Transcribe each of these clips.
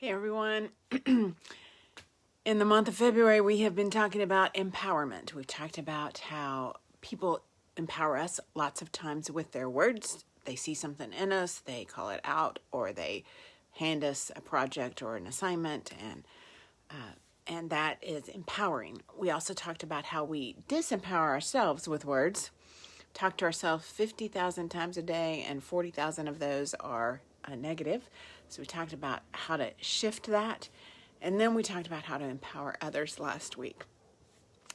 Hey everyone. In the month of February, we have been talking about empowerment. We've talked about how people empower us lots of times with their words. They see something in us, they call it out, or they hand us a project or an assignment, and that is empowering. We also talked about how we disempower ourselves with words. Talk to ourselves 50,000 times a day, and 40,000 of those are negative. So we talked about how to shift that. And then we talked about how to empower others last week.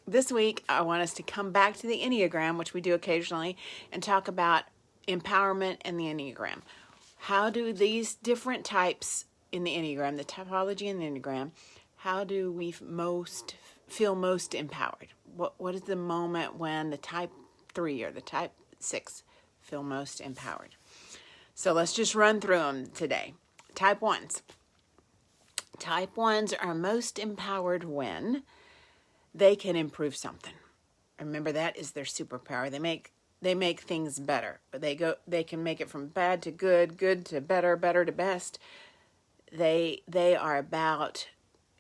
This week, I want us to come back to the Enneagram, which we do occasionally, and talk about empowerment and the Enneagram. How do these different types in the Enneagram, the typology in the Enneagram, how do we feel most empowered? What is the moment when the type 3 or the type 6 feel most empowered? So let's just run through them today. Type 1s. Type 1s are most empowered when they can improve something. Remember, that is their superpower. They make things better. They can make it from bad to good, good to better, better to best. They are about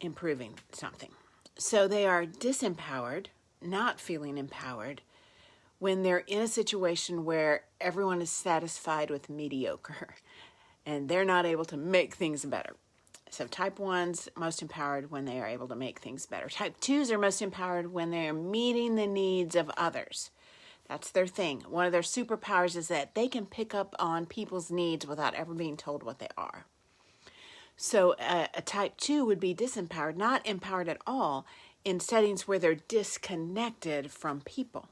improving something. So they are disempowered, not feeling empowered, when they're in a situation where everyone is satisfied with mediocre and they're not able to make things better. So type 1s most empowered when they are able to make things better. Type 2s are most empowered when they are meeting the needs of others. That's their thing. One of their superpowers is that they can pick up on people's needs without ever being told what they are. So a type 2 would be disempowered, not empowered at all, in settings where they're disconnected from people.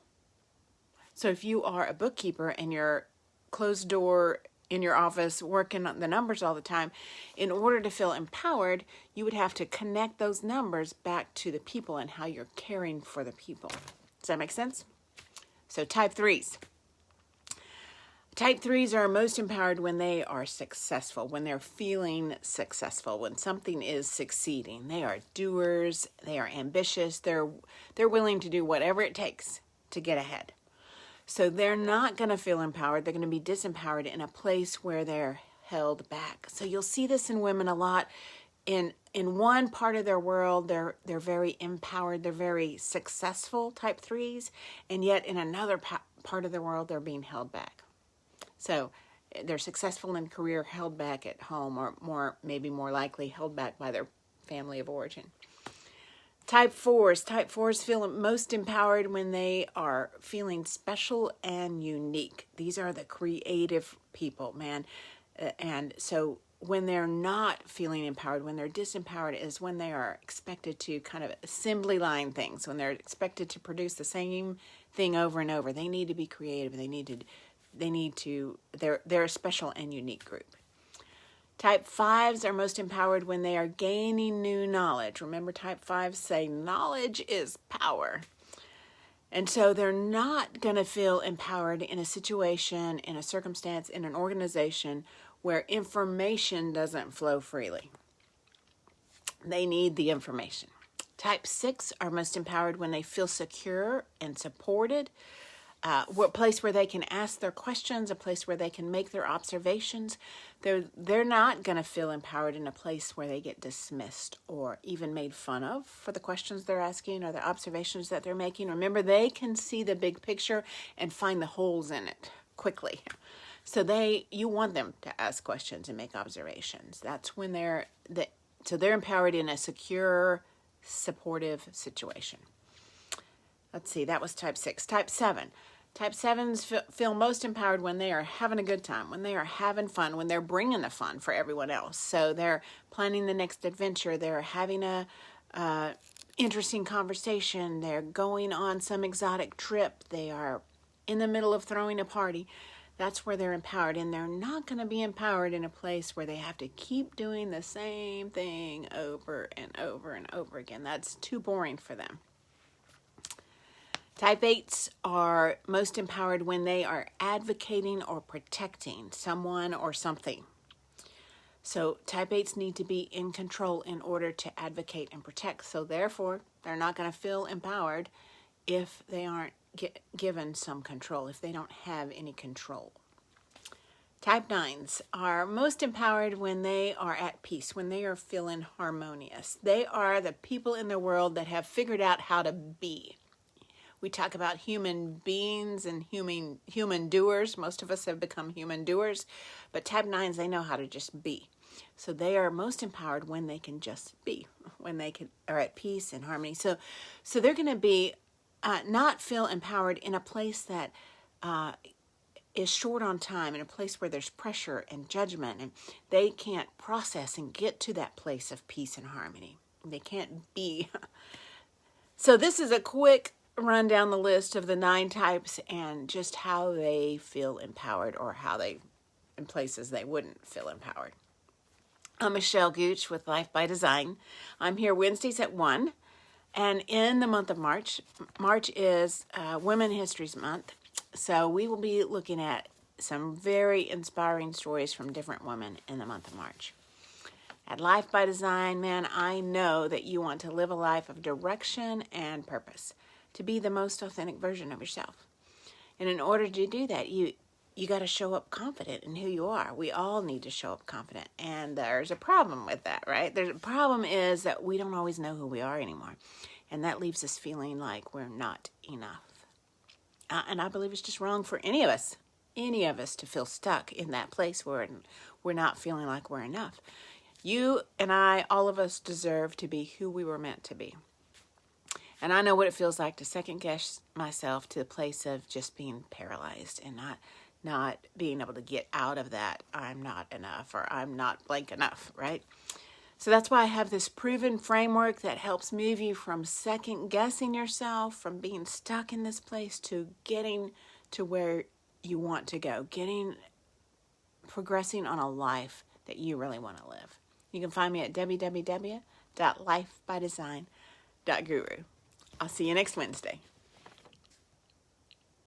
So if you are a bookkeeper and you're closed door in your office working on the numbers all the time, in order to feel empowered, you would have to connect those numbers back to the people and how you're caring for the people. Does that make sense? So type 3s. Type 3s are most empowered when they are successful, when they're feeling successful, when something is succeeding. They are doers, they are ambitious, they're willing to do whatever it takes to get ahead. So they're not going to feel empowered. They're going to be disempowered in a place where they're held back. So you'll see this in women a lot. In one part of their world, they're very empowered. They're very successful, type 3s. And yet in another part of the world, they're being held back. So they're successful in career, held back at home, or maybe more likely held back by their family of origin. Type 4s. Type 4s feel most empowered when they are feeling special and unique. These are the creative people, man. And so when they're not feeling empowered, when they're disempowered, is when they are expected to kind of assembly line things, when they're expected to produce the same thing over and over. They need to be creative. They're a special and unique group. Type 5s are most empowered when they are gaining new knowledge. Remember, type 5s say knowledge is power. And so they're not going to feel empowered in a situation, in a circumstance, in an organization where information doesn't flow freely. They need the information. Type 6 are most empowered when they feel secure and supported. A place where they can ask their questions, a place where they can make their observations. They're not going to feel empowered in a place where they get dismissed or even made fun of for the questions they're asking or the observations that they're making. Remember, they can see the big picture and find the holes in it quickly. So you want them to ask questions and make observations. That's when they're empowered in a secure, supportive situation. Let's see, that was type 6. Type 7. Type 7s feel most empowered when they are having a good time, when they are having fun, when they're bringing the fun for everyone else. So they're planning the next adventure. They're having a interesting conversation. They're going on some exotic trip. They are in the middle of throwing a party. That's where they're empowered. And they're not going to be empowered in a place where they have to keep doing the same thing over and over and over again. That's too boring for them. Type 8s are most empowered when they are advocating or protecting someone or something. So type 8s need to be in control in order to advocate and protect. So therefore, they're not going to feel empowered if they aren't given some control, if they don't have any control. Type 9s are most empowered when they are at peace, when they are feeling harmonious. They are the people in the world that have figured out how to be. We talk about human beings and human doers. Most of us have become human doers, but Type 9s, they know how to just be. So they are most empowered when they can just be, when they are at peace and harmony. So they're going to be not feel empowered in a place that is short on time, in a place where there's pressure and judgment, and they can't process and get to that place of peace and harmony. They can't be. So this is a quick run down the list of the 9 types and just how they feel empowered, or how they, in places they wouldn't feel empowered. I'm Michele Gooch with Life by Design. I'm here Wednesdays at 1. And in the month of March is Women History Month. So we will be looking at some very inspiring stories from different women in the month of March. At Life by Design, man, I know that you want to live a life of direction and purpose, to be the most authentic version of yourself. And in order to do that, you got to show up confident in who you are. We all need to show up confident. And there's a problem with that, right? The problem is that we don't always know who we are anymore. And that leaves us feeling like we're not enough. And I believe it's just wrong for any of us to feel stuck in that place where we're not feeling like we're enough. You and I, all of us, deserve to be who we were meant to be. And I know what it feels like to second guess myself to the place of just being paralyzed and not being able to get out of that I'm not enough, or I'm not blank enough, right? So that's why I have this proven framework that helps move you from second guessing yourself, from being stuck in this place, to getting to where you want to go, progressing on a life that you really want to live. You can find me at www.lifebydesign.guru. I'll see you next Wednesday.